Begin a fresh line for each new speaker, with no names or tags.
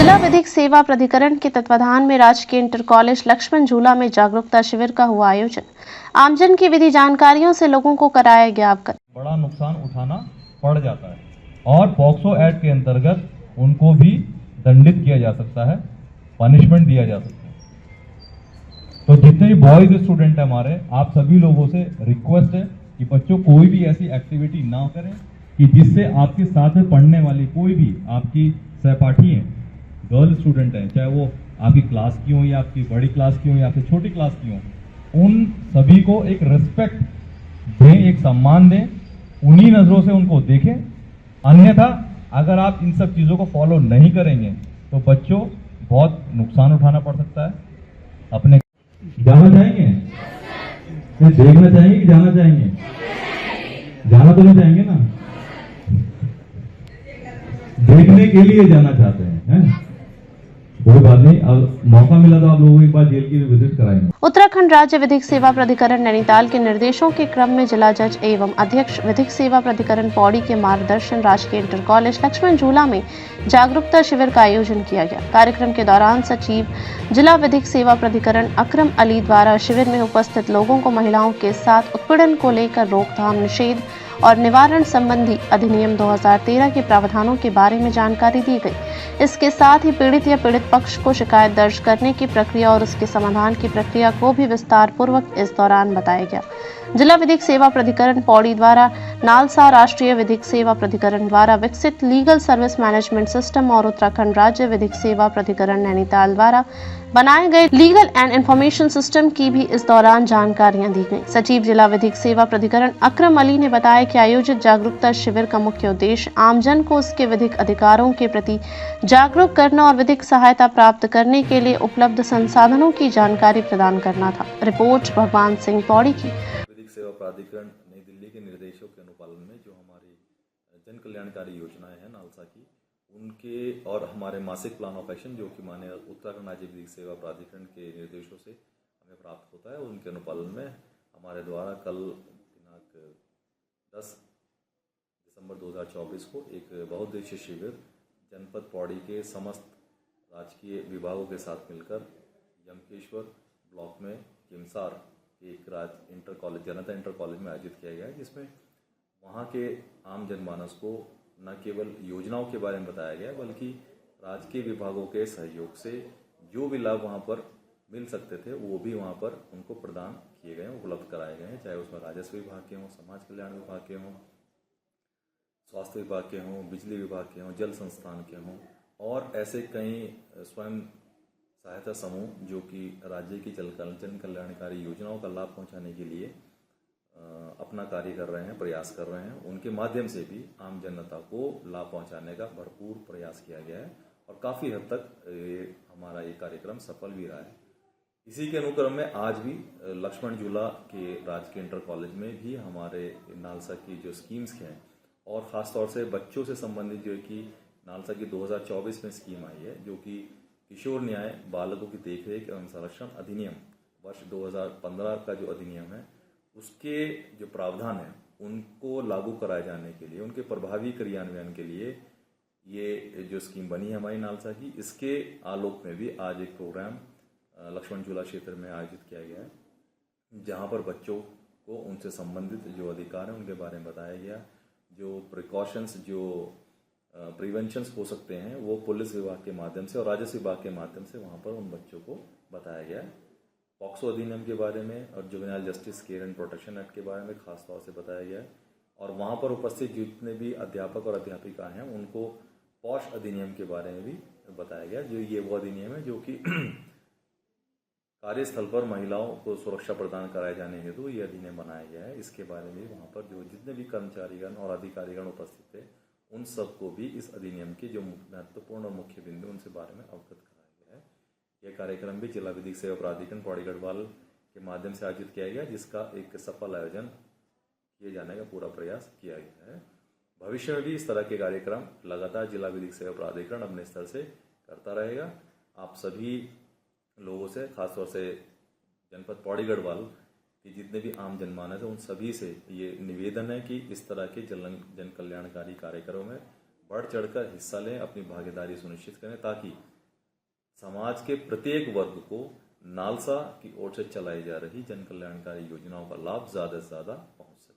जिला विधिक सेवा प्राधिकरण के तत्वाधान में राजकीय इंटर कॉलेज लक्ष्मण झूला में जागरूकता शिविर का हुआ आयोजन। आमजन की विधि जानकारियों से लोगों को कराया गया अवगत।
बड़ा नुकसान उठाना पड़ जाता है और पॉक्सो एक्ट के अंतर्गत उनको भी दंडित किया जा सकता है, पनिशमेंट दिया जा सकता है। तो जितने भी बॉयज स्टूडेंट है हमारे, आप सभी लोगों से रिक्वेस्ट है कि बच्चों कोई भी ऐसी एक्टिविटी ना करें कि जिससे आपके साथ में पढ़ने वाली कोई भी आपकी सहपाठी है, गर्ल स्टूडेंट है, चाहे वो आपकी क्लास की हो या आपकी बड़ी क्लास की हो या फिर छोटी क्लास की हो, उन सभी को एक रिस्पेक्ट दें, एक सम्मान दें, उन्हीं नजरों से उनको देखें। अन्यथा अगर आप इन सब चीजों को फॉलो नहीं करेंगे तो बच्चों बहुत नुकसान उठाना पड़ सकता है। अपने जाना चाहेंगे, देखना चाहेंगे कि जाना चाहेंगे? जाना तो नहीं चाहेंगे ना, देखने के लिए जाना चाहते हैं। कोई बात नहीं, अब मौका मिला तो आप लोगों को एक बार जेल की भी विजिट कराएंगे।
उत्तराखंड राज्य विधिक सेवा प्राधिकरण नैनीताल के निर्देशों के क्रम में जिला जज एवं अध्यक्ष विधिक सेवा प्राधिकरण पौड़ी के मार्गदर्शन राजकीय इंटर कॉलेज लक्ष्मण झूला में जागरूकता शिविर का आयोजन किया गया। कार्यक्रम के दौरान सचिव जिला विधिक सेवा प्राधिकरण अकरम अली द्वारा शिविर में उपस्थित लोगों को महिलाओं के साथ उत्पीड़न को लेकर रोकथाम, निषेध और निवारण संबंधी अधिनियम 2013 के प्रावधानों के बारे में जानकारी दी गई। इसके साथ ही पीड़ित या पीड़ित पक्ष को शिकायत दर्ज करने की प्रक्रिया और उसके समाधान की प्रक्रिया को भी विस्तार पूर्वक इस दौरान बताया गया। जिला विधिक सेवा प्राधिकरण पौड़ी द्वारा नालसा राष्ट्रीय विधिक सेवा प्राधिकरण द्वारा विकसित लीगल सर्विस मैनेजमेंट सिस्टम और उत्तराखंड राज्य विधिक सेवा प्राधिकरण नैनीताल द्वारा बनाए गए लीगल एंड इंफॉर्मेशन सिस्टम की भी इस दौरान जानकारियां दी गई। सचिव जिला विधिक सेवा प्राधिकरण अकरम अली ने बताया कि आयोजित जागरूकता शिविर का मुख्य उद्देश्य आमजन को उसके विधिक अधिकारों के प्रति जागरूक करना और विधिक सहायता प्राप्त करने के लिए उपलब्ध संसाधनों की जानकारी प्रदान करना था। रिपोर्ट भगवान सिंह पौड़ी की।
विधिक सेवा प्राधिकरण नई दिल्ली के निर्देशों के अनुपालन में जो हमारी जन कल्याणकारी योजनाएं हैं नालसा की, उनके और हमारे मासिक प्लान ऑफ एक्शन जो कि माननीय उत्तराखंड राज्य विधिक सेवा प्राधिकरण के निर्देशों से हमें प्राप्त होता है, उनके अनुपालन में हमारे द्वारा कल दिनांक 10 दिसंबर 2024 को एक बहुउद्देशीय शिविर जनपद पौड़ी के समस्त राजकीय विभागों के साथ मिलकर यमकेश्वर ब्लॉक में किमसार एक इंटर कॉलेज जनता इंटर कॉलेज में आयोजित किया गया है, जिसमें वहाँ के आम जनमानस को न केवल योजनाओं के बारे में बताया गया बल्कि राजकीय विभागों के सहयोग से जो भी लाभ वहाँ पर मिल सकते थे वो भी वहाँ पर उनको प्रदान किए गए, उपलब्ध कराए गए हैं, चाहे उसमें राजस्व विभाग के हों, समाज कल्याण विभाग के हों, स्वास्थ्य विभाग के हों, बिजली विभाग के हों, जल संस्थान के हों और ऐसे कई स्वयं सहायता समूह जो कि राज्य की जन कल्याणकारी योजनाओं का लाभ पहुंचाने के लिए अपना कार्य कर रहे हैं, प्रयास कर रहे हैं। उनके माध्यम से भी आम जनता को लाभ पहुंचाने का भरपूर प्रयास किया गया है और काफ़ी हद तक हमारा ये कार्यक्रम सफल भी रहा है। इसी के अनुक्रम में आज भी लक्ष्मण झूला के राजकीय इंटर कॉलेज में भी हमारे नालसा की जो स्कीम्स हैं और ख़ासतौर से बच्चों से संबंधित जो है कि नालसा की 2024 में स्कीम आई है, जो कि किशोर न्याय बालकों की देखरेख एवं संरक्षण अधिनियम वर्ष 2015 का जो अधिनियम है, उसके जो प्रावधान है उनको लागू कराए जाने के लिए, उनके प्रभावी क्रियान्वयन के लिए ये जो स्कीम बनी है हमारी नालसा की, इसके आलोक में भी आज एक प्रोग्राम लक्ष्मण झूला क्षेत्र में आयोजित किया गया है, जहां पर बच्चों को उनसे संबंधित जो अधिकार हैं उनके बारे में बताया गया। जो प्रिकॉशंस, जो प्रिवेंशंस हो सकते हैं वो पुलिस विभाग के माध्यम से और राजस्व विभाग के माध्यम से वहाँ पर उन बच्चों को बताया गया है। पॉक्सो अधिनियम के बारे में और juvenile justice care and protection act के बारे में खास तौर से बताया गया है और वहाँ पर उपस्थित जितने भी अध्यापक और अध्यापिका हैं उनको पॉश अधिनियम के बारे में भी बताया गया, जो ये वो अधिनियम है जो कि कार्यस्थल पर महिलाओं को सुरक्षा प्रदान कराए जाने हेतु ये अधिनियम बनाया गया है। इसके बारे में वहाँ पर जो जितने भी कर्मचारीगण और अधिकारीगण उपस्थित थे उन सबको भी इस अधिनियम के जो महत्वपूर्ण और मुख्य बिंदु उनसे बारे में अवगत कराया गया है। यह कार्यक्रम भी जिला विधिक सेवा प्राधिकरण पौड़ी गढ़वाल के माध्यम से आयोजित किया गया, जिसका एक सफल आयोजन किए जाने का पूरा प्रयास किया गया है। भविष्य में भी इस तरह के कार्यक्रम लगातार जिला विधिक सेवा प्राधिकरण अपने स्तर से करता रहेगा। आप सभी लोगों से, खासतौर से जनपद पौड़ी गढ़वाल कि जितने भी आम जनमानस है उन सभी से ये निवेदन है कि इस तरह के जन कल्याणकारी कार्यक्रमों में बढ़ चढ़कर हिस्सा लें, अपनी भागीदारी सुनिश्चित करें ताकि समाज के प्रत्येक वर्ग को नालसा की ओर से चलाई जा रही जन कल्याणकारी योजनाओं का लाभ ज़्यादा से ज़्यादा पहुंच सके।